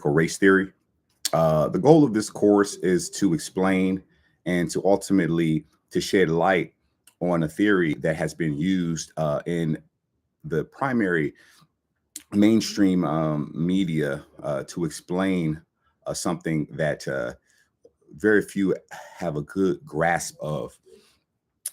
critical race theory. The goal of this course is to explain and to ultimately to shed light on a theory that has been used in the primary mainstream media to explain something that very few have a good grasp of.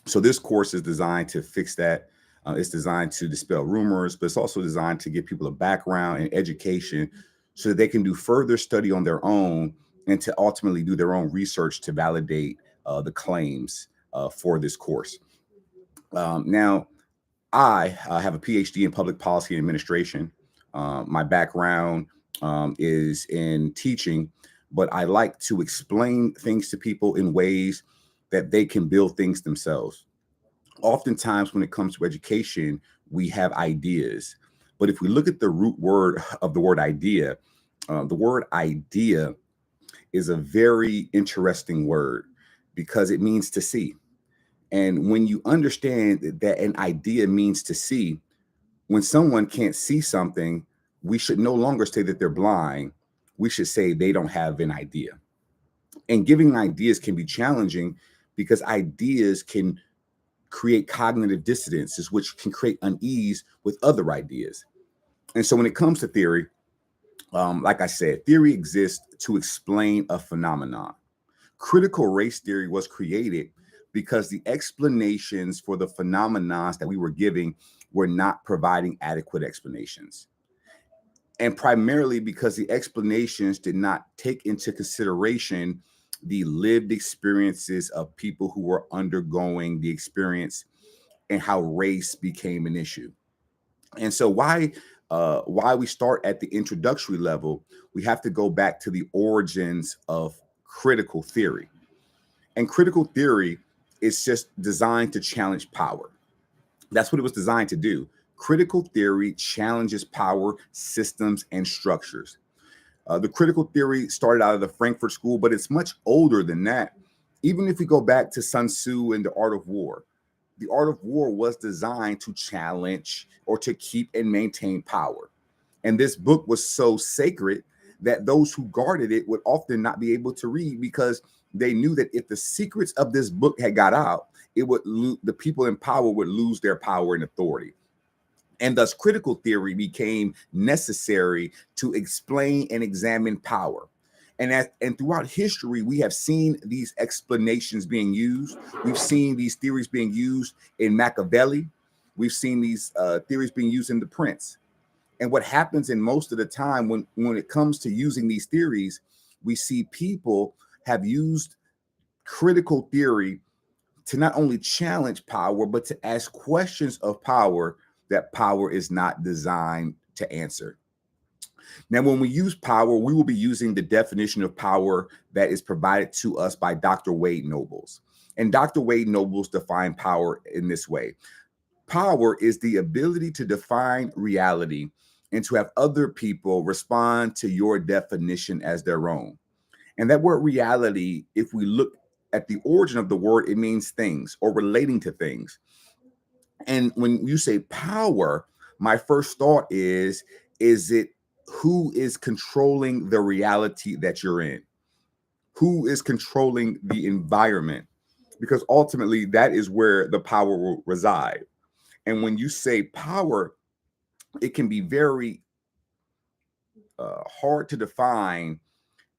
So this course is designed to fix that. It's designed to dispel rumors, but it's also designed to give people a background and education so that they can do further study on their own and to ultimately do their own research to validate the claims for this course. Now, I have a PhD in public policy and administration. My background is in teaching, but I like to explain things to people in ways that they can build things themselves. Oftentimes, when it comes to education, we have ideas. But if we look at the root word of the word idea is a very interesting word because it means to see. And when you understand that an idea means to see, when someone can't see something, we should no longer say that they're blind. We should say they don't have an idea. And giving ideas can be challenging because ideas can create cognitive dissonances, which can create unease with other ideas. And so when it comes to theory, like I said, theory exists to explain a phenomenon. Critical race theory was created because the explanations for the phenomena that we were giving were not providing adequate explanations. And primarily because the explanations did not take into consideration the lived experiences of people who were undergoing the experience and how race became an issue. And so why we start at the introductory level, we have to go back to the origins of critical theory. And critical theory is just designed to challenge power. That's what it was designed to do. Critical theory challenges power, systems, and structures. The critical theory started out of the Frankfurt School, but it's much older than that. Even if we go back to Sun Tzu and the Art of War, the art of war was designed to challenge or to keep and maintain power. And this book was so sacred that those who guarded it would often not be able to read because they knew that if the secrets of this book had got out, it would the people in power would lose their power and authority. And thus critical theory became necessary to explain and examine power. And throughout history, we have seen these explanations being used. We've seen these theories being used in Machiavelli. We've seen these theories being used in The Prince. And what happens in most of the time when it comes to using these theories, we see people have used critical theory to not only challenge power, but to ask questions of power that power is not designed to answer. Now, when we use power, we will be using the definition of power that is provided to us by Dr. Wade Nobles. And Dr. Wade Nobles defined power in this way. Power is the ability to define reality and to have other people respond to your definition as their own. And that word reality, if we look at the origin of the word, it means things or relating to things. And when you say power, my first thought is it who is controlling the reality that you're in? Who is controlling the environment? Because ultimately, that is where the power will reside. And when you say power, it can be very hard to define.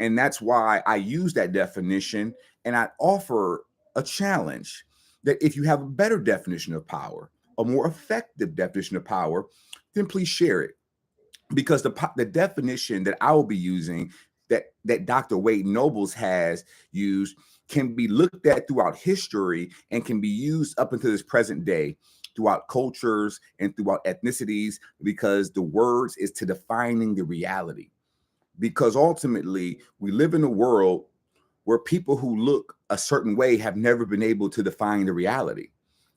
And that's why I use that definition. And I offer a challenge that if you have a better definition of power, a more effective definition of power, then please share it. Because the definition that I will be using, that Dr. Wade Nobles has used, can be looked at throughout history and can be used up until this present day throughout cultures and throughout ethnicities, because the words is to defining the reality. Because ultimately, we live in a world where people who look a certain way have never been able to define the reality.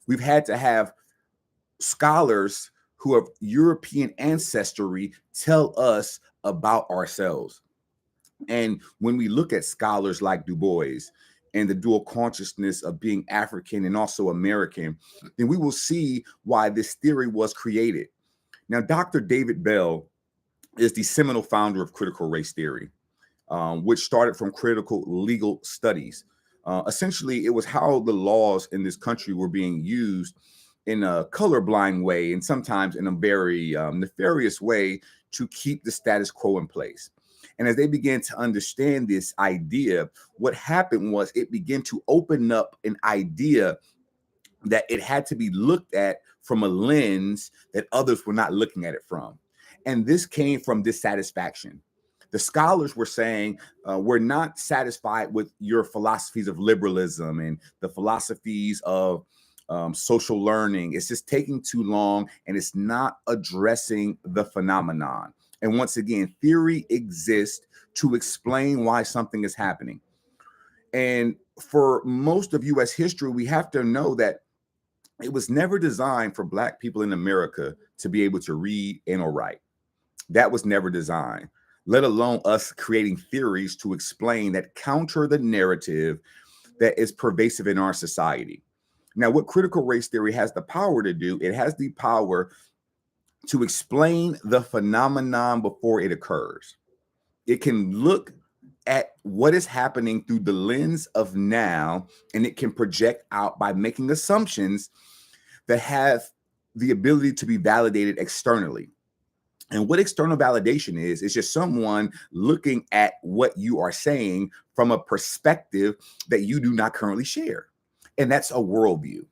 We've had to have scholars who have European ancestry tell us about ourselves. And when we look at scholars like Du Bois and the dual consciousness of being African and also American, then we will see why this theory was created. Now, Dr. David Bell is the seminal founder of critical race theory, which started from critical legal studies. Essentially, it was how the laws in this country were being used in a colorblind way and sometimes in a very nefarious way to keep the status quo in place. And as they began to understand this idea, what happened was it began to open up an idea that it had to be looked at from a lens that others were not looking at it from. And this came from dissatisfaction. The scholars were saying, we're not satisfied with your philosophies of liberalism and the philosophies of social learning. It's just taking too long and it's not addressing the phenomenon. And once again, theory exists to explain why something is happening. And for most of US history, we have to know that it was never designed for Black people in America to be able to read and or write. That was never designed, let alone us creating theories to explain that counter the narrative that is pervasive in our society. Now, what critical race theory has the power to do, it has the power to explain the phenomenon before it occurs. It can look at what is happening through the lens of now, and it can project out by making assumptions that have the ability to be validated externally. And what external validation is just someone looking at what you are saying from a perspective that you do not currently share. And that's a worldview.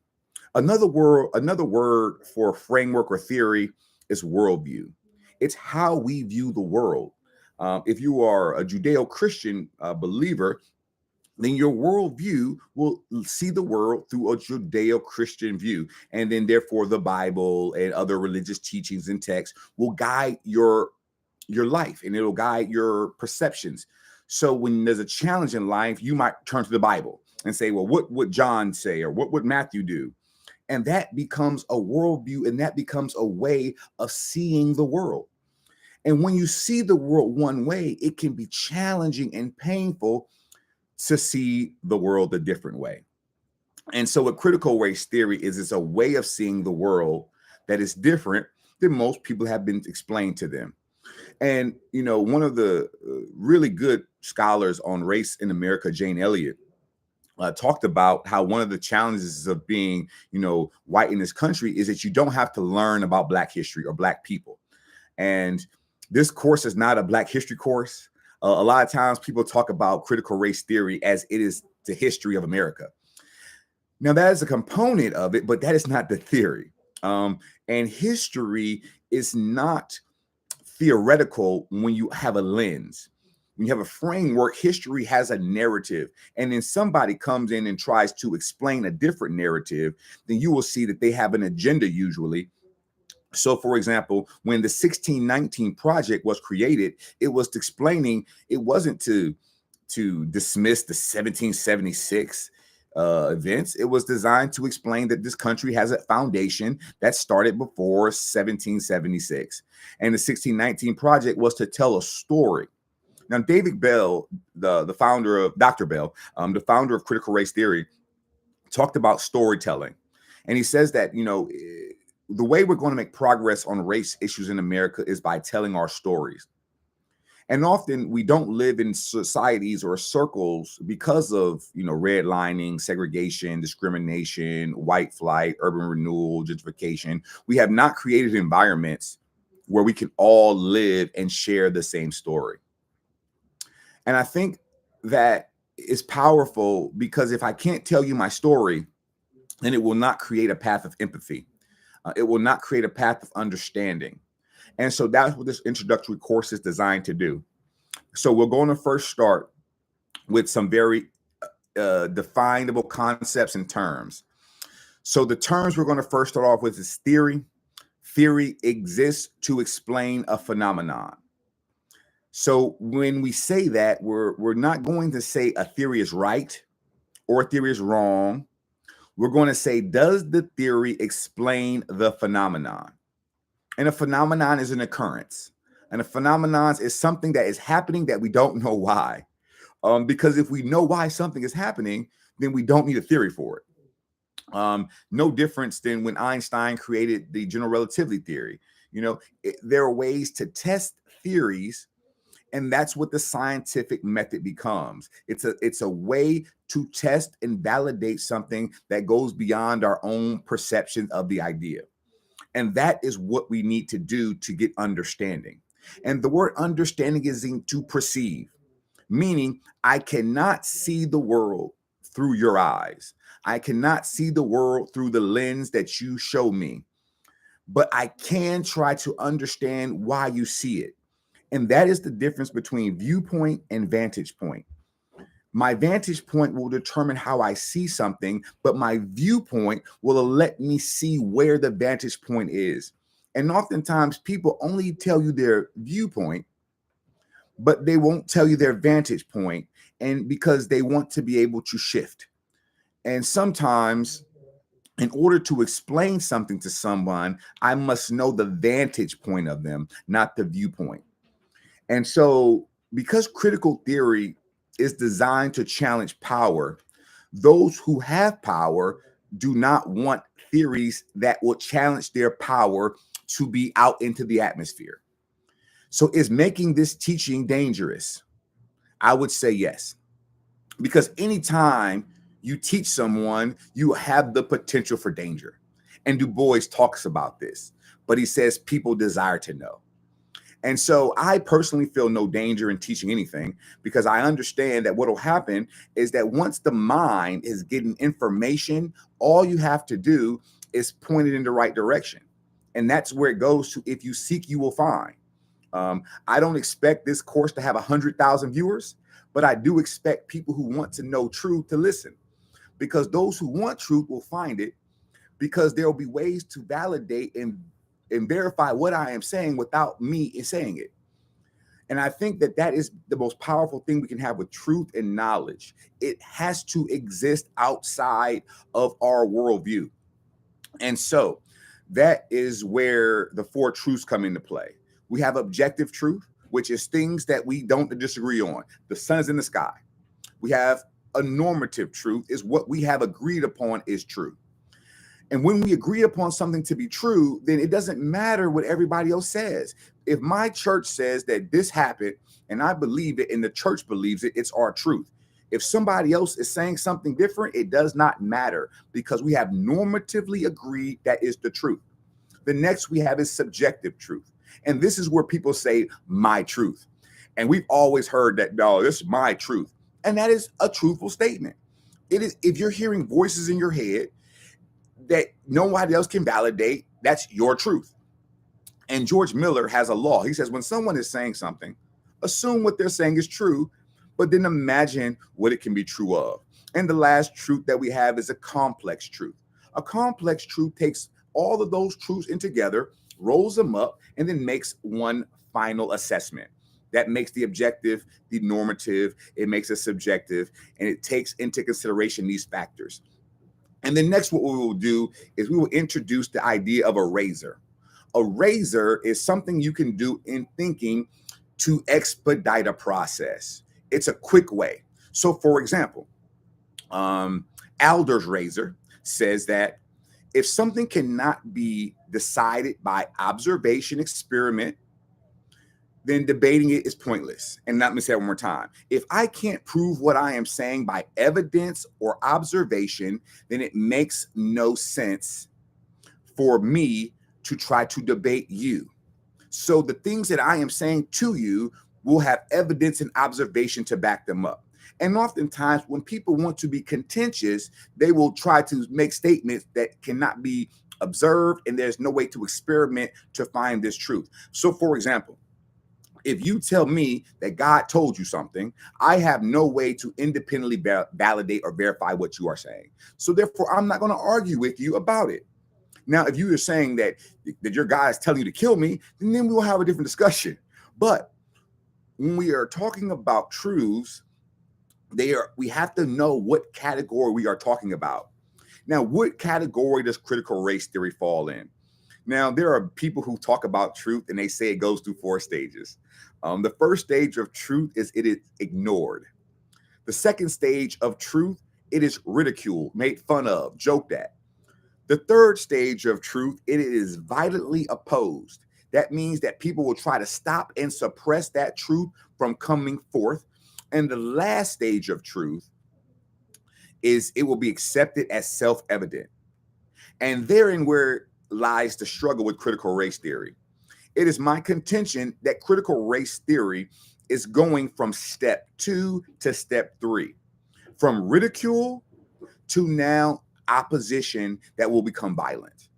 Another word for framework or theory is worldview. It's how we view the world. If you are a Judeo-Christian believer, then your worldview will see the world through a Judeo-Christian view. And then therefore the Bible and other religious teachings and texts will guide your life, and it'll guide your perceptions. So when there's a challenge in life, you might turn to the Bible and say, well, what would John say? Or what would Matthew do? And that becomes a worldview, and that becomes a way of seeing the world. And when you see the world one way, it can be challenging and painful to see the world a different way. And so what critical race theory is, it's a way of seeing the world that is different than most people have been explained to them. And, you know, one of the really good scholars on race in America, Jane Elliott, talked about how one of the challenges of being, you know, white in this country is that you don't have to learn about Black history or Black people. And this course is not a Black history course. A lot of times people talk about critical race theory as it is the history of America. Now, that is a component of it, but that is not the theory. And history is not theoretical when you have a lens. When you have a framework, history has a narrative. And then somebody comes in and tries to explain a different narrative, then you will see that they have an agenda usually. So, for example, when the 1619 Project was created, it was explaining, it wasn't to dismiss the 1776 events. It was designed to explain that this country has a foundation that started before 1776. And the 1619 Project was to tell a story. Now, David Bell, the founder of Dr. Bell, the founder of critical race theory, talked about storytelling. And he says that, you know, the way we're going to make progress on race issues in America is by telling our stories. And often we don't live in societies or circles because of, you know, redlining, segregation, discrimination, white flight, urban renewal, gentrification. We have not created environments where we can all live and share the same story. And I think that is powerful because if I can't tell you my story, then it will not create a path of empathy. It will not create a path of understanding. And so that's what this introductory course is designed to do. So we're going to first start with some very definable concepts and terms. So the terms we're going to first start off with is theory. Theory exists to explain a phenomenon. So when we say that, we're not going to say a theory is right or a theory is wrong. We're going to say, does the theory explain the phenomenon? And a phenomenon is an occurrence. And a phenomenon is something that is happening that we don't know why. Because if we know why something is happening, then we don't need a theory for it. No difference than when Einstein created the general relativity theory. You know, there are ways to test theories, and that's what the scientific method becomes. It's a way to test and validate something that goes beyond our own perception of the idea. And that is what we need to do to get understanding. And the word understanding is to perceive, meaning I cannot see the world through your eyes. I cannot see the world through the lens that you show me, but I can try to understand why you see it. And that is the difference between viewpoint and vantage point. My vantage point will determine how I see something, but my viewpoint will let me see where the vantage point is. And oftentimes people only tell you their viewpoint, but they won't tell you their vantage point, and because they want to be able to shift. And sometimes in order to explain something to someone, I must know the vantage point of them, not the viewpoint. And so, because critical theory is designed to challenge power, those who have power do not want theories that will challenge their power to be out into the atmosphere. So, is making this teaching dangerous? I would say yes, because anytime you teach someone, you have the potential for danger. And Du Bois talks about this, but he says people desire to know. And so I personally feel no danger in teaching anything, because I understand that what will happen is that once the mind is getting information, all you have to do is point it in the right direction. And that's where it goes to: if you seek, you will find. I don't expect this course to have 100,000 viewers, but I do expect people who want to know truth to listen, because those who want truth will find it, because there will be ways to validate and verify what I am saying without me saying it. And I think that that is the most powerful thing we can have with truth and knowledge. It has to exist outside of our worldview. And so that is where the four truths come into play. We have objective truth, which is things that we don't disagree on. The sun is in the sky. We have a normative truth, is what we have agreed upon is true. And when we agree upon something to be true, then it doesn't matter what everybody else says. If my church says that this happened and I believe it and the church believes it, it's our truth. If somebody else is saying something different, it does not matter, because we have normatively agreed that is the truth. The next we have is subjective truth. And this is where people say my truth. And we've always heard that, no, this is my truth. And that is a truthful statement. It is, if you're hearing voices in your head that nobody else can validate, that's your truth. And George Miller has a law. He says when someone is saying something, assume what they're saying is true, but then imagine what it can be true of. And the last truth that we have is a complex truth. A complex truth takes all of those truths in together, rolls them up, and then makes one final assessment. That makes the objective, the normative, it makes it subjective, and it takes into consideration these factors. And then next, what we will do is we will introduce the idea of a razor. A razor is something you can do in thinking to expedite a process. It's a quick way. So, for example, Alder's razor says that if something cannot be decided by observation, experiment, then debating it is pointless. And let me say it one more time. If I can't prove what I am saying by evidence or observation, then it makes no sense for me to try to debate you. So the things that I am saying to you will have evidence and observation to back them up. And oftentimes when people want to be contentious, they will try to make statements that cannot be observed, and there's no way to experiment to find this truth. So for example, if you tell me that God told you something, I have no way to independently validate or verify what you are saying. So therefore, I'm not going to argue with you about it. Now, if you are saying that your God is telling you to kill me, then we will have a different discussion. But when we are talking about truths, we have to know what category we are talking about. Now, what category does critical race theory fall in? Now, there are people who talk about truth and they say it goes through 4 stages. The first stage of truth is it is ignored. The second stage of truth, it is ridiculed, made fun of, joked at. The third stage of truth, it is violently opposed. That means that people will try to stop and suppress that truth from coming forth. And the last stage of truth is it will be accepted as self-evident. And therein where lies the struggle with critical race theory. It is my contention that critical race theory is going from step 2 to step 3, from ridicule to now opposition that will become violent.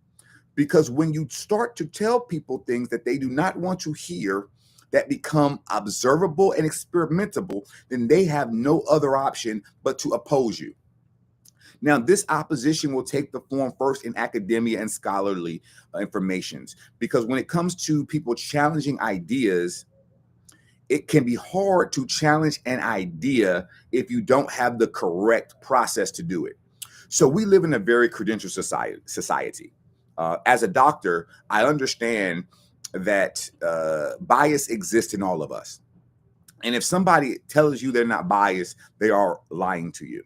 Because when you start to tell people things that they do not want to hear, that become observable and experimentable, then they have no other option but to oppose you. Now, this opposition will take the form first in academia and scholarly informations, because when it comes to people challenging ideas, it can be hard to challenge an idea if you don't have the correct process to do it. So we live in a very credential society. As a doctor, I understand that bias exists in all of us. And if somebody tells you they're not biased, they are lying to you.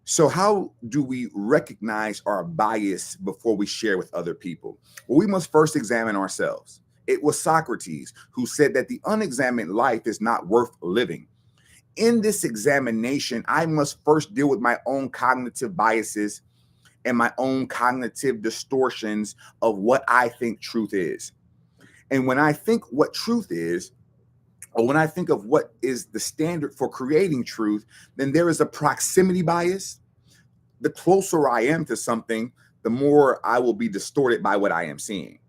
So how do we recognize our bias before we share with other people? Well, we must first examine ourselves. It was Socrates who said that the unexamined life is not worth living. In this examination, I must first deal with my own cognitive biases and my own cognitive distortions of what I think truth is. And when I think what truth is, or when I think of what is the standard for creating truth, then there is a proximity bias. The closer I am to something, the more I will be distorted by what I am seeing.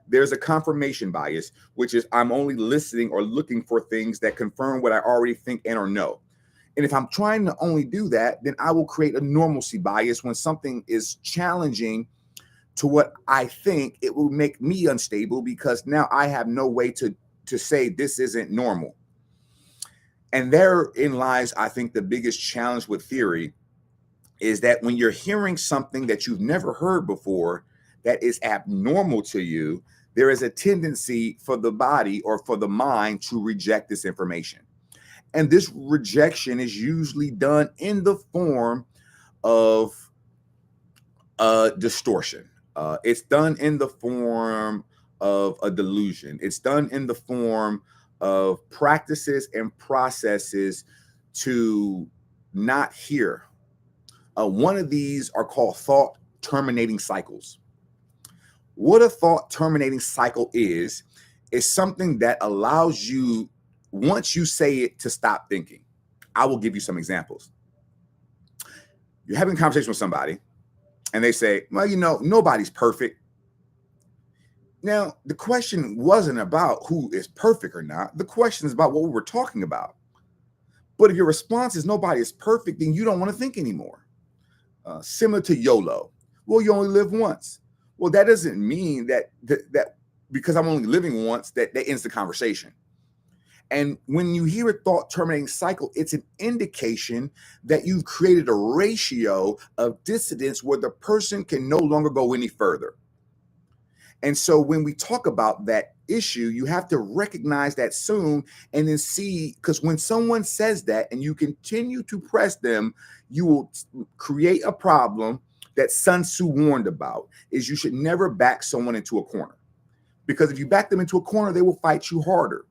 There's a confirmation bias, which is I'm only listening or looking for things that confirm what I already think and or know. And if I'm trying to only do that, then I will create a normalcy bias. When something is challenging to what I think, it will make me unstable because now I have no way to say this isn't normal. And therein lies, I think, the biggest challenge with theory is that when you're hearing something that you've never heard before that is abnormal to you, there is a tendency for the body or for the mind to reject this information. And this rejection is usually done in the form of distortion. It's done in the form of a delusion. It's done in the form of practices and processes to not hear. One of these are called thought terminating cycles. What a thought terminating cycle is something that allows you, once you say it, to stop thinking. I will give you some examples. You're having a conversation with somebody and they say, well, nobody's perfect. Now, the question wasn't about who is perfect or not. The question is about what we were talking about. But if your response is nobody is perfect, then you don't want to think anymore. Similar to YOLO. Well, you only live once. Well, that doesn't mean that because I'm only living once, that ends the conversation. And when you hear a thought terminating cycle, it's an indication that you've created a ratio of dissonance where the person can no longer go any further. And so when we talk about that issue, you have to recognize that soon and then see, because when someone says that and you continue to press them, you will create a problem that Sun Tzu warned about, is you should never back someone into a corner. Because if you back them into a corner, they will fight you harder.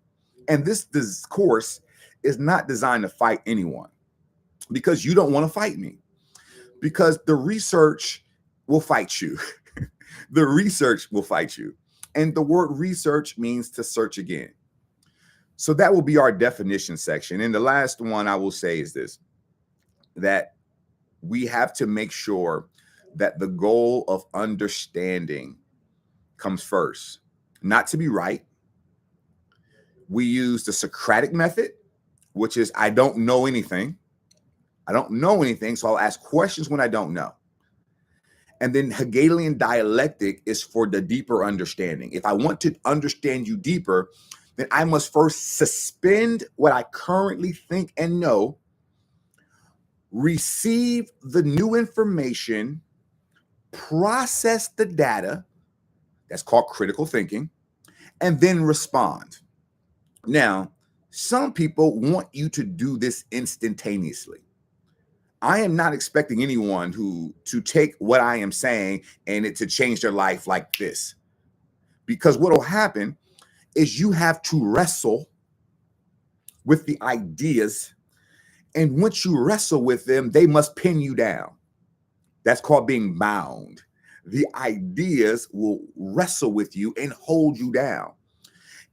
And this course is not designed to fight anyone, because you don't want to fight me, because the research will fight you. The research will fight you. And the word research means to search again. So that will be our definition section. And the last one I will say is this, that we have to make sure that the goal of understanding comes first, not to be right. We use the Socratic method, which is I don't know anything. I don't know anything, so I'll ask questions when I don't know. And then Hegelian dialectic is for the deeper understanding. If I want to understand you deeper, then I must first suspend what I currently think and know, receive the new information, process the data, that's called critical thinking, and then respond. Now, some people want you to do this instantaneously. I am not expecting anyone to take what I am saying and it to change their life like this. Because what will happen is you have to wrestle with the ideas. And once you wrestle with them, they must pin you down. That's called being bound. The ideas will wrestle with you and hold you down.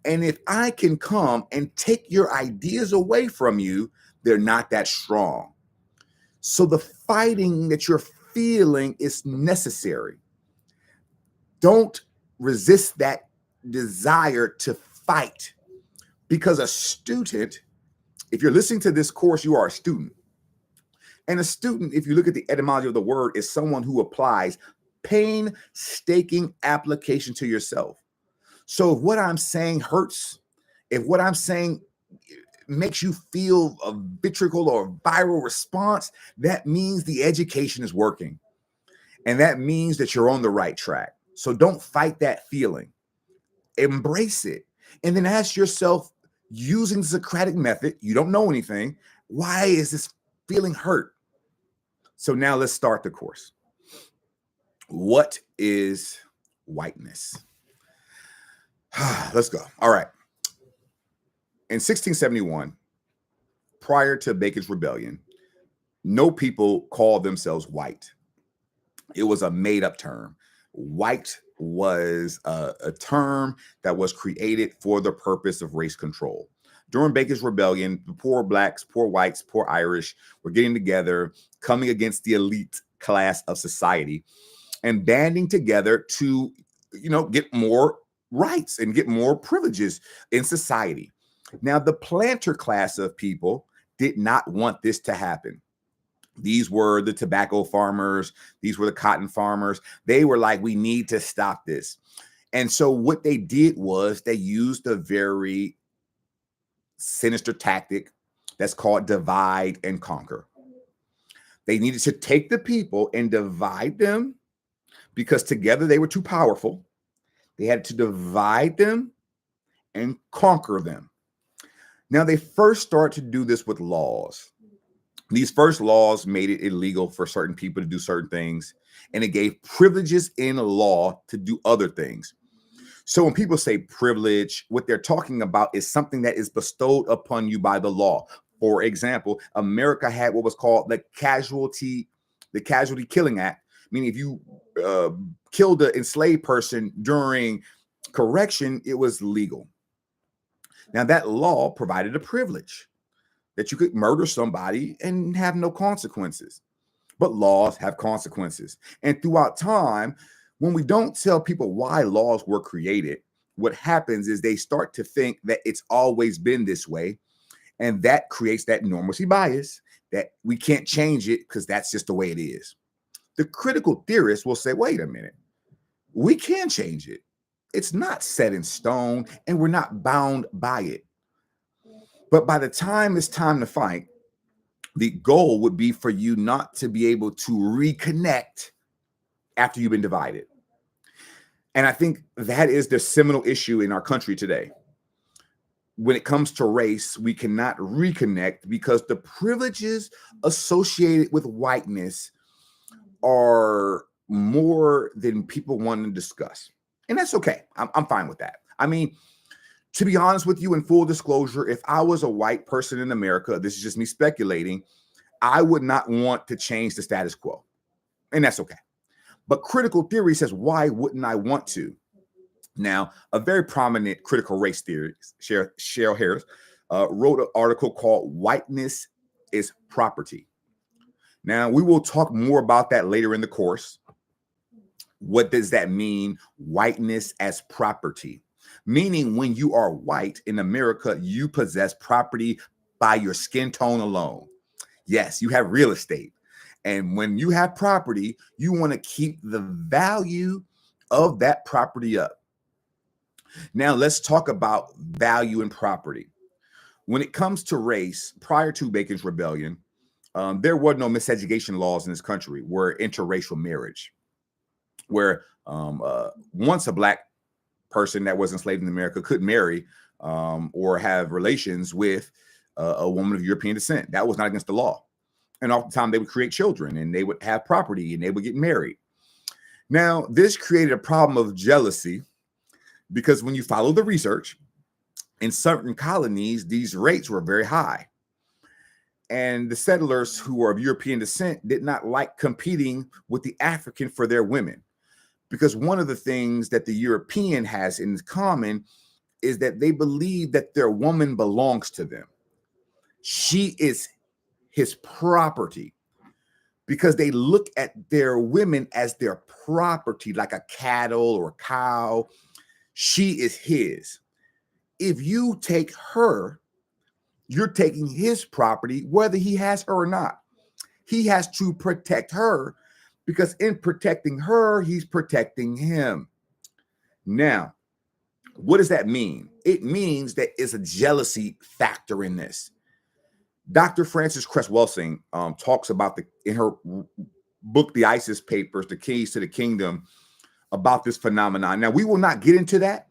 And if I can come and take your ideas away from you, they're not that strong. So the fighting that you're feeling is necessary. Don't resist that desire to fight, because a student, if you're listening to this course, you are a student. And a student, if you look at the etymology of the word, is someone who applies painstaking application to yourself. So if what I'm saying hurts, if what I'm saying makes you feel a vitriol or a viral response, that means the education is working. And that means that you're on the right track. So don't fight that feeling. Embrace it. And then ask yourself, using the Socratic method, you don't know anything, why is this feeling hurt? So now let's start the course. What is whiteness? Let's go. All right. In 1671, prior to Bacon's Rebellion, no people called themselves white. It was a made-up term. White was a term that was created for the purpose of race control. During Bacon's Rebellion, the poor blacks, poor whites, poor Irish were getting together, coming against the elite class of society and banding together to, get more rights and get more privileges in society. Now, the planter class of people did not want this to happen. These were the tobacco farmers. These were the cotton farmers. They were like, we need to stop this. And so what they did was they used a very sinister tactic that's called divide and conquer. They needed to take the people and divide them because together they were too powerful. They had to divide them and conquer them. Now, they first started to do this with laws. These first laws made it illegal for certain people to do certain things, and it gave privileges in law to do other things. So when people say privilege, what they're talking about is something that is bestowed upon you by the law. For example, America had what was called the Casualty Killing Act, meaning if you killed an enslaved person during correction, it was legal. Now, that law provided a privilege that you could murder somebody and have no consequences. But laws have consequences. And throughout time, when we don't tell people why laws were created, what happens is they start to think that it's always been this way. And that creates that normalcy bias that we can't change it because that's just the way it is. The critical theorists will say, wait a minute, we can change it. It's not set in stone and we're not bound by it. But by the time it's time to fight, the goal would be for you not to be able to reconnect after you've been divided. And I think that is the seminal issue in our country today. When it comes to race, we cannot reconnect because the privileges associated with whiteness are more than people want to discuss. And that's okay. I'm fine with that. I mean, to be honest with you, in full disclosure, if I was a white person in America, this is just me speculating, I would not want to change the status quo. And that's okay. But critical theory says, why wouldn't I want to? Now, a very prominent critical race theorist, Cheryl Harris, wrote an article called Whiteness is Property. Now, we will talk more about that later in the course. What does that mean? Whiteness as property. Meaning when you are white in America, you possess property by your skin tone alone. Yes, you have real estate. And when you have property, you want to keep the value of that property up. Now, let's talk about value and property. When it comes to race, prior to Bacon's Rebellion, there were no miseducation laws in this country where interracial marriage, where once a black person that was enslaved in America could marry or have relations with a woman of European descent. That was not against the law. And oftentimes they would create children and they would have property and they would get married. Now, this created a problem of jealousy because when you follow the research, in certain colonies, these rates were very high. And the settlers who were of European descent did not like competing with the African for their women. Because one of the things that the European has in common is that they believe that their woman belongs to them. She is his property, because they look at their women as their property, like a cattle or a cow. She is his. If you take her, you're taking his property, whether he has her or not. He has to protect her, because in protecting her, he's protecting him. Now, what does that mean? It means that it's a jealousy factor in this. Dr. Frances Cress Welsing talks about in her book, The ISIS Papers, The Keys to the Kingdom, about this phenomenon. Now, we will not get into that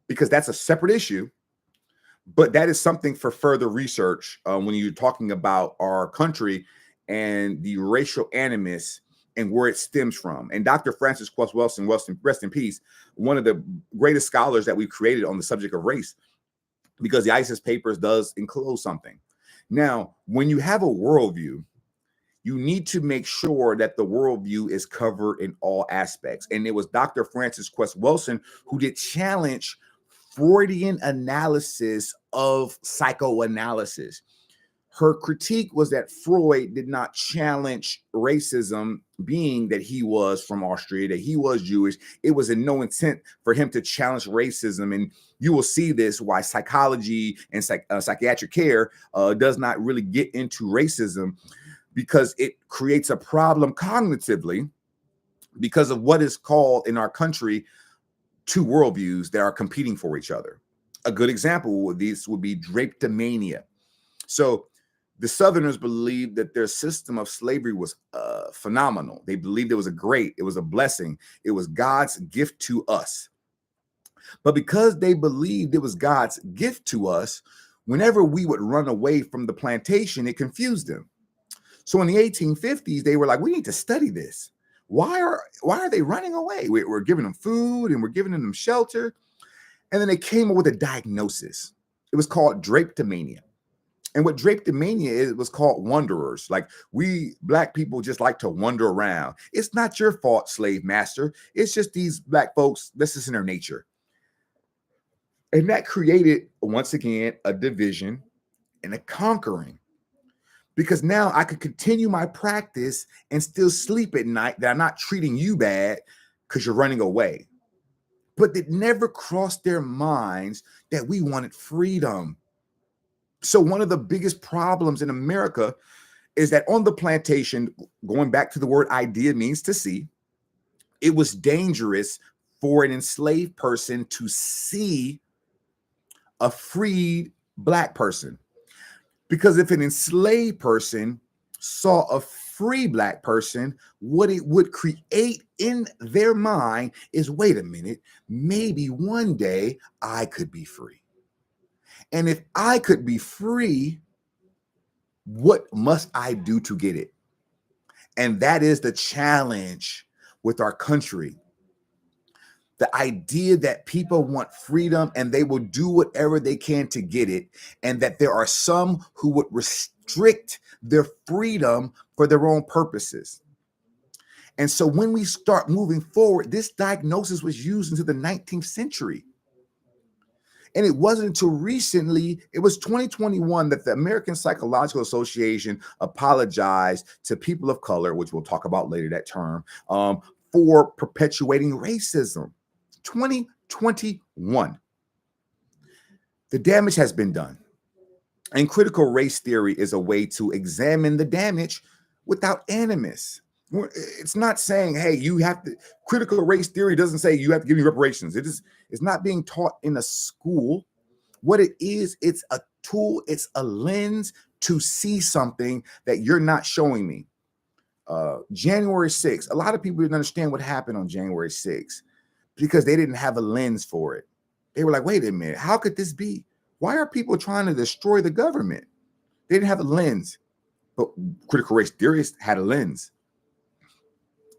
because that's a separate issue, but that is something for further research when you're talking about our country and the racial animus and where it stems from. And Dr. Frances Cress Welsing, rest in peace, one of the greatest scholars that we've created on the subject of race, because the ISIS Papers does enclose something. Now, when you have a worldview, you need to make sure that the worldview is covered in all aspects. And it was Dr. Frances Cress Welsing who did challenge Freudian analysis of psychoanalysis. Her critique was that Freud did not challenge racism, being that he was from Austria, that he was Jewish. It was in no intent for him to challenge racism. And you will see this why psychology and psychiatric care does not really get into racism, because it creates a problem cognitively because of what is called in our country two worldviews that are competing for each other. A good example of these would be drapetomania. So the Southerners believed that their system of slavery was phenomenal. They believed it was a blessing. It was God's gift to us. But because they believed it was God's gift to us, whenever we would run away from the plantation, it confused them. So in the 1850s, they were like, we need to study this. Why are they running away? We're giving them food and we're giving them shelter. And then they came up with a diagnosis. It was called drapetomania. And what drapetomania is, it was called wanderers. Like, we Black people just like to wander around. It's not your fault, slave master. It's just these Black folks, this is in their nature. And that created, once again, a division and a conquering. Because now I could continue my practice and still sleep at night, that I'm not treating you bad because you're running away. But it never crossed their minds that we wanted freedom. So one of the biggest problems in America is that on the plantation, going back to the word idea means to see, it was dangerous for an enslaved person to see a freed Black person. Because if an enslaved person saw a free Black person, what it would create in their mind is, wait a minute, maybe one day I could be free. And if I could be free, what must I do to get it? And that is the challenge with our country. The idea that people want freedom and they will do whatever they can to get it, and that there are some who would restrict their freedom for their own purposes. And so when we start moving forward, this diagnosis was used into the 19th century. And it wasn't until recently, it was 2021, that the American Psychological Association apologized to people of color, which we'll talk about later, that term, for perpetuating racism. 2021. The damage has been done. And critical race theory is a way to examine the damage without animus. It's not saying, hey, you have to, critical race theory doesn't say you have to give me reparations. It's not being taught in a school. What it is, it's a tool, it's a lens to see something that you're not showing me. January 6th, a lot of people didn't understand what happened on January 6th because they didn't have a lens for it. They were like, wait a minute, how could this be? Why are people trying to destroy the government? They didn't have a lens, but critical race theorists had a lens.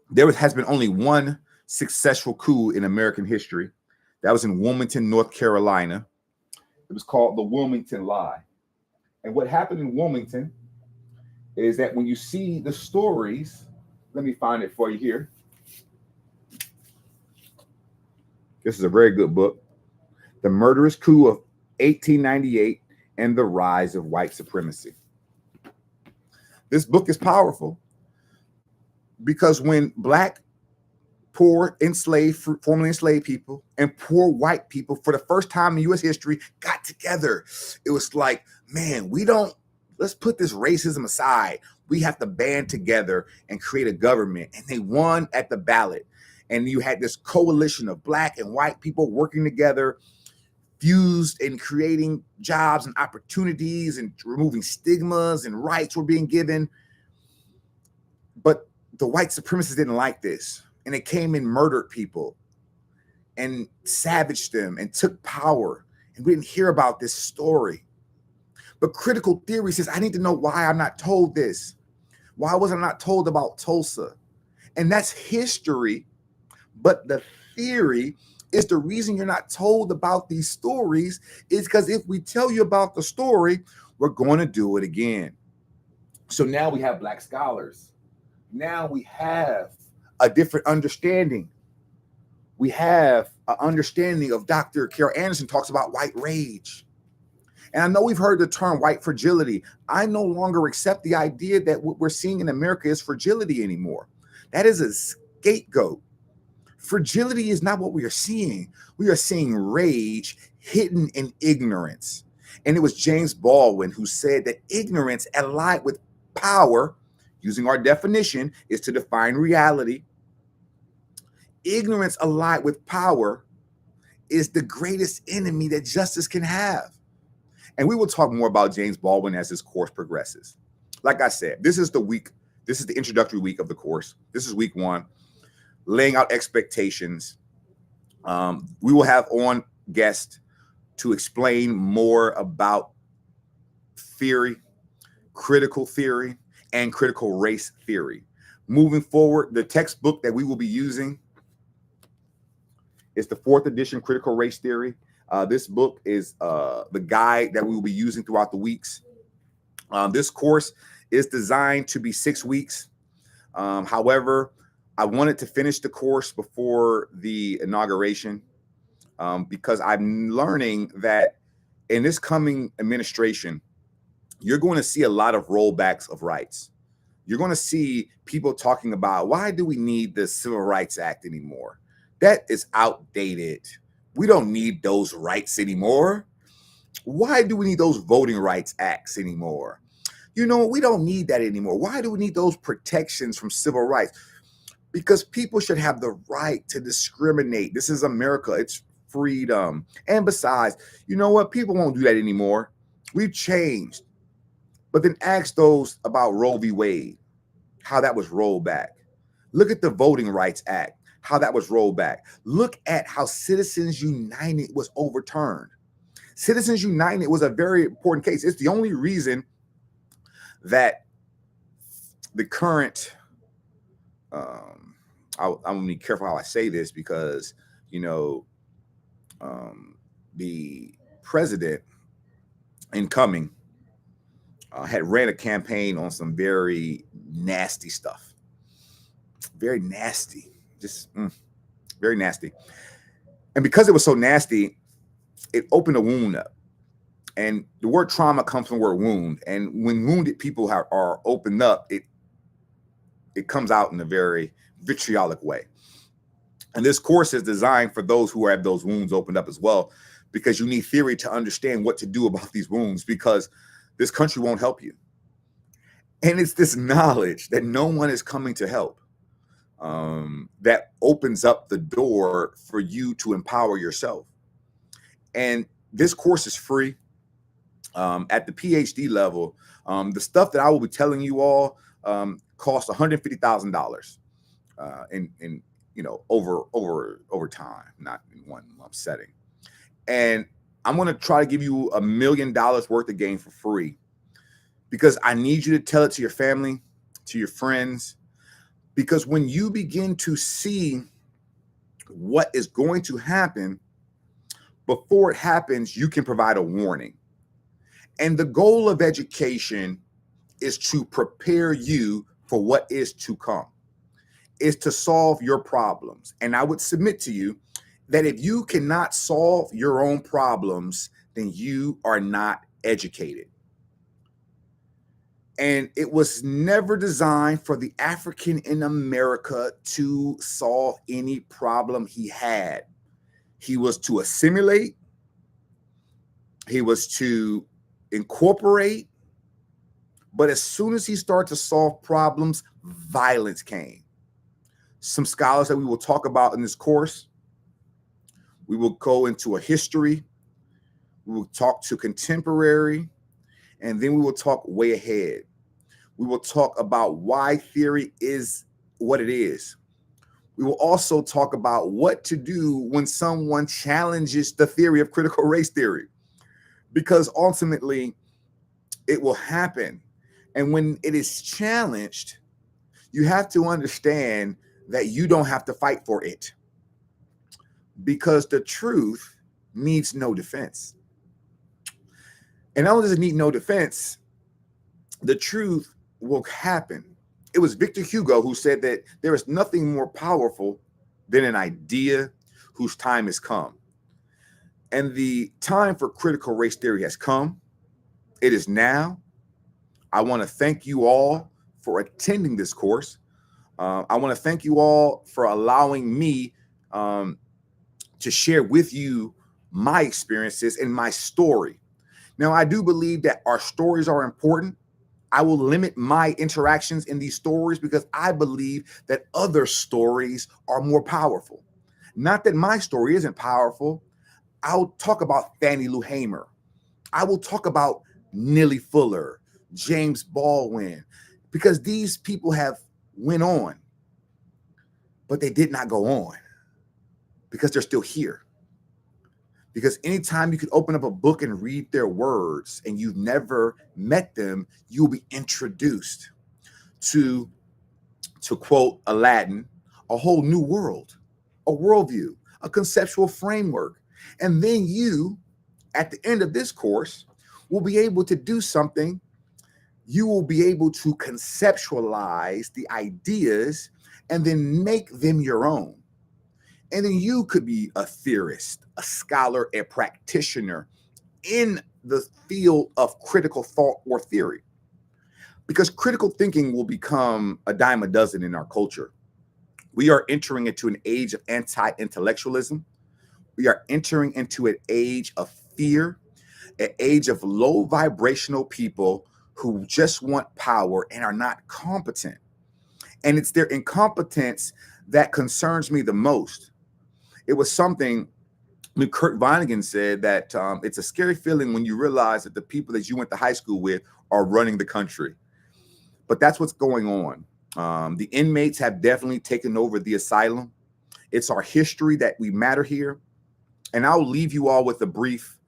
There has been only one successful coup in American history. That was in Wilmington, North Carolina. It was called The Wilmington Lie. And what happened in Wilmington is that when you see the stories, let me find it for you here. This is a very good book. The Murderous Coup of 1898 and the Rise of White Supremacy. This book is powerful because when Black, poor, enslaved, formerly enslaved people and poor white people for the first time in U.S. history got together, it was like, man, let's put this racism aside. We have to band together and create a government. And they won at the ballot. And you had this coalition of Black and white people working together, fused in creating jobs and opportunities and removing stigmas, and rights were being given. But the white supremacists didn't like this. And they came and murdered people and savaged them and took power. And we didn't hear about this story. But critical theory says, I need to know why I'm not told this. Why was I not told about Tulsa? And that's history. But the theory is the reason you're not told about these stories is because if we tell you about the story, we're going to do it again. So now we have Black scholars. Now we have a different understanding. We have an understanding of Dr. Carol Anderson talks about white rage. And I know we've heard the term white fragility. I no longer accept the idea that what we're seeing in America is fragility anymore. That is a scapegoat. Fragility is not what we are seeing. We are seeing rage hidden in ignorance. And it was James Baldwin who said that ignorance allied with power, using our definition, is to define reality. Ignorance allied with power is the greatest enemy that justice can have. And we will talk more about James Baldwin as this course progresses. Like I said, this is the week. This is the introductory week of the course. This is week 1, laying out expectations. We will have on guests to explain more about theory, critical theory, and critical race theory. Moving forward, the textbook that we will be using is the 4th edition Critical Race Theory. This book is the guide that we will be using throughout the weeks. This course is designed to be 6 weeks. However, I wanted to finish the course before the inauguration because I'm learning that in this coming administration, you're going to see a lot of rollbacks of rights. You're going to see people talking about, why do we need the Civil Rights Act anymore? That is outdated. We don't need those rights anymore. Why do we need those Voting Rights Acts anymore? You know, we don't need that anymore. Why do we need those protections from civil rights? Because people should have the right to discriminate. This is America. It's freedom. And besides, you know what? People won't do that anymore. We've changed. But then ask those about Roe v. Wade, how that was rolled back. Look at the Voting Rights Act, how that was rolled back. Look at how Citizens United was overturned. Citizens United was a very important case. It's the only reason that the current, I'm going to be careful how I say this because, you know, the president incoming had ran a campaign on some very nasty stuff. Very nasty. Just very nasty. And because it was so nasty, it opened a wound up. And the word trauma comes from the word wound. And when wounded people are opened up, it comes out in a very vitriolic way. And this course is designed for those who have those wounds opened up as well, because you need theory to understand what to do about these wounds, because this country won't help you. And it's this knowledge that no one is coming to help that opens up the door for you to empower yourself. And this course is free. At the PhD level, the stuff that I will be telling you all costs $150,000 in over time, not in one lump setting. And I'm going to try to give you $1 million worth of game for free, because I need you to tell it to your family, to your friends, because when you begin to see what is going to happen, before it happens, you can provide a warning. And the goal of education is to prepare you for what is to come, is to solve your problems. And I would submit to you that if you cannot solve your own problems, then you are not educated. And it was never designed for the African in America to solve any problem he had. He was to assimilate, he was to incorporate, but as soon as he started to solve problems, violence came. Some scholars that we will talk about in this course, we will go into a history, we will talk to contemporary, and then we will talk way ahead. We will talk about why theory is what it is. We will also talk about what to do when someone challenges the theory of critical race theory, because ultimately it will happen. And when it is challenged, you have to understand that you don't have to fight for it, because the truth needs no defense. And not only does it need no defense, the truth will happen. It was Victor Hugo who said that there is nothing more powerful than an idea whose time has come. And the time for critical race theory has come. It is now. I want to thank you all for attending this course. I want to thank you all for allowing me to share with you my experiences and my story. Now, I do believe that our stories are important. I will limit my interactions in these stories because I believe that other stories are more powerful. Not that my story isn't powerful. I'll talk about Fannie Lou Hamer. I will talk about Neely Fuller, James Baldwin, because these people have went on, but they did not go on because they're still here. Because anytime you can open up a book and read their words and you've never met them, you'll be introduced to quote Aladdin, a whole new world, a worldview, a conceptual framework. And then you, at the end of this course, will be able to do something. You will be able to conceptualize the ideas and then make them your own. And then you could be a theorist, a scholar, a practitioner in the field of critical thought or theory. Because critical thinking will become a dime a dozen in our culture. We are entering into an age of anti-intellectualism. We are entering into an age of fear, an age of low vibrational people who just want power and are not competent. And it's their incompetence that concerns me the most. It was something Kurt Vonnegut said that it's a scary feeling when you realize that the people that you went to high school with are running the country. But that's what's going on. The inmates have definitely taken over the asylum. It's our history that we matter here. And I'll leave you all with a brief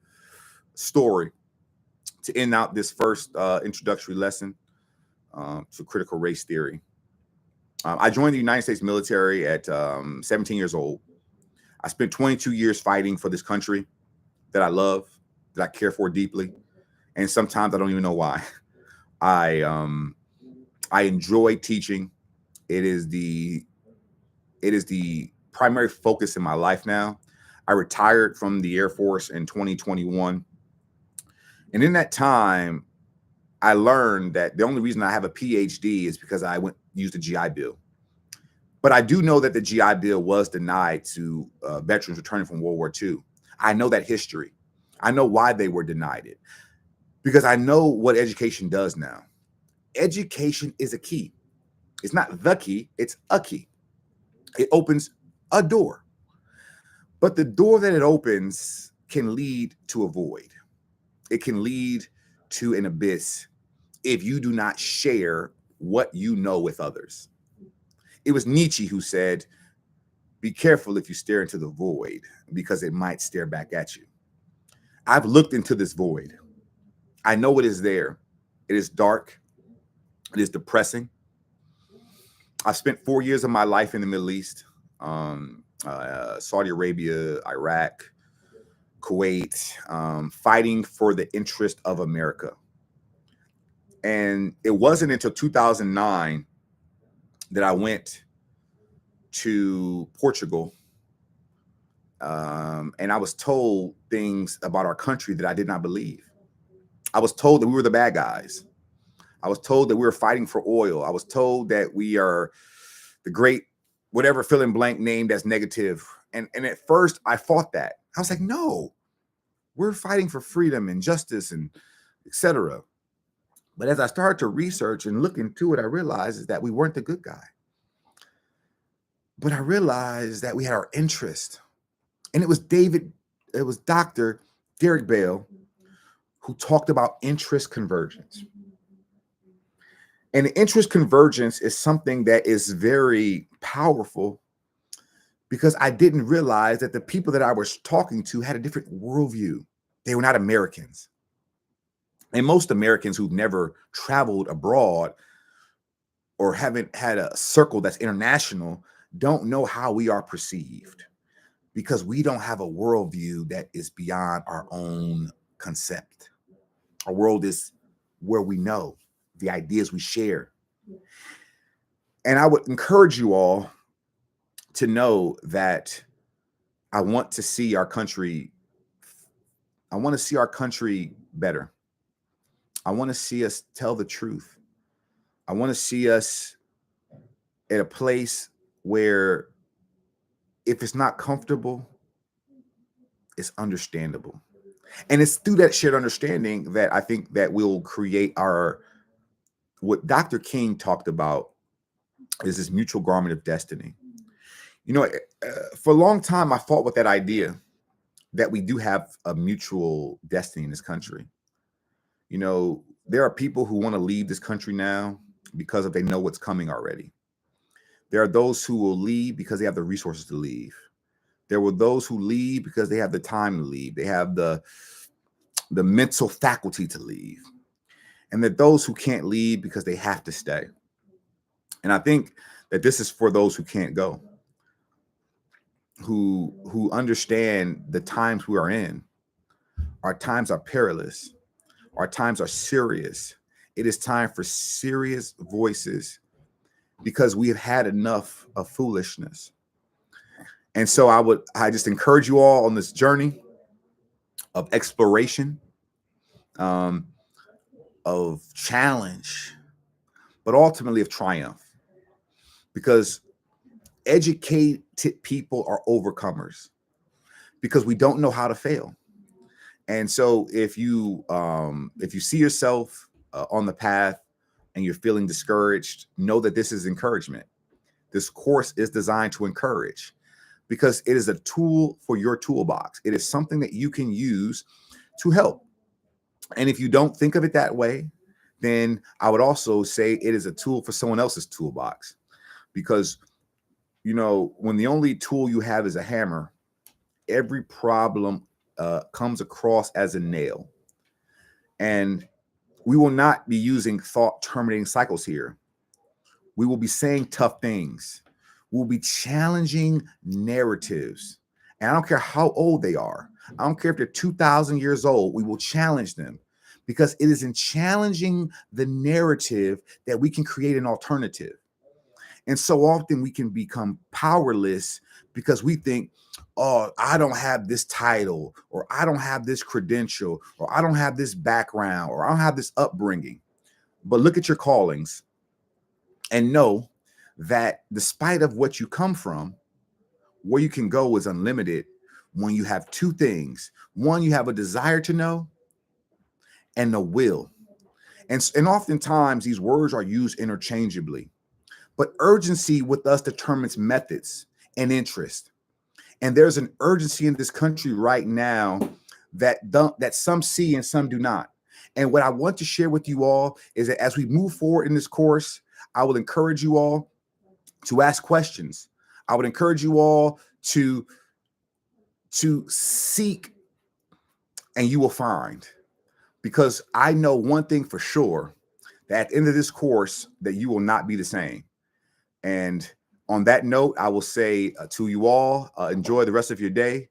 story to end out this first introductory lesson to critical race theory. I joined the United States military at 17 years old. I spent 22 years fighting for this country that I love, that I care for deeply, and sometimes I don't even know why. I enjoy teaching. It is the primary focus in my life now. I retired from the Air Force in 2021, and in that time, I learned that the only reason I have a PhD is because I used a GI Bill. But I do know that the GI Bill was denied to veterans returning from World War II. I know that history. I know why they were denied it, because I know what education does now. Education is a key. It's not the key, it's a key. It opens a door. But the door that it opens can lead to a void. It can lead to an abyss if you do not share what you know with others. It was Nietzsche who said, be careful if you stare into the void, because it might stare back at you. I've looked into this void. I know it is there. It is dark. It is depressing. I've spent 4 years of my life in the Middle East, Saudi Arabia, Iraq, Kuwait, fighting for the interest of America. And it wasn't until 2009 that I went to Portugal, and I was told things about our country that I did not believe. I was told that we were the bad guys. I was told that we were fighting for oil. I was told that we are the great, whatever fill in blank name that's negative. And at first I fought that. I was like, no, we're fighting for freedom and justice and etc. But as I started to research and look into it, I realized is that we weren't the good guy. But I realized that we had our interest. And it was Dr. Derek Bale who talked about interest convergence. And interest convergence is something that is very powerful because I didn't realize that the people that I was talking to had a different worldview. They were not Americans. And most Americans who've never traveled abroad or haven't had a circle that's international don't know how we are perceived because we don't have a worldview that is beyond our own concept. Our world is where we know the ideas we share. And I would encourage you all to know that I want to see our country. I want to see our country better. I want to see us tell the truth. I want to see us at a place where if it's not comfortable, it's understandable. And it's through that shared understanding that I think that we'll create what Dr. King talked about is this mutual garment of destiny. You know, for a long time, I fought with that idea that we do have a mutual destiny in this country. You know, there are people who want to leave this country now because they know what's coming already. There are those who will leave because they have the resources to leave. There were those who leave because they have the time to leave. They have the mental faculty to leave. And that those who can't leave because they have to stay. And I think that this is for those who can't go, who understand the times we are in. Our times are perilous. Our times are serious. It is time for serious voices because we have had enough of foolishness. And so I just encourage you all on this journey of exploration, of challenge, but ultimately of triumph. Because educated people are overcomers because we don't know how to fail. And so if you see yourself on the path and you're feeling discouraged, know that this is encouragement. This course is designed to encourage because it is a tool for your toolbox. It is something that you can use to help. And if you don't think of it that way, then I would also say it is a tool for someone else's toolbox. Because, you know, when the only tool you have is a hammer, every problem comes across as a nail. And we will not be using thought terminating cycles here. We will be saying tough things. We'll be challenging narratives. And I don't care how old they are. I don't care if they're 2,000 years old. We will challenge them because it is in challenging the narrative that we can create an alternative. And so often we can become powerless because we think, oh, I don't have this title, or I don't have this credential, or I don't have this background, or I don't have this upbringing. But look at your callings and know that despite of what you come from, where you can go is unlimited when you have two things. One, you have a desire to know and the will. And oftentimes these words are used interchangeably. But urgency with us determines methods and interest. And there's an urgency in this country right now that some see and some do not. And what I want to share with you all is that as we move forward in this course, I will encourage you all to ask questions. I would encourage you all to seek and you will find. Because I know one thing for sure, that at the end of this course, that you will not be the same. And on that note, I will say to you all, enjoy the rest of your day.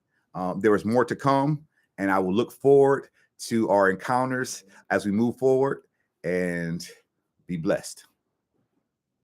There is more to come. And I will look forward to our encounters as we move forward, and be blessed.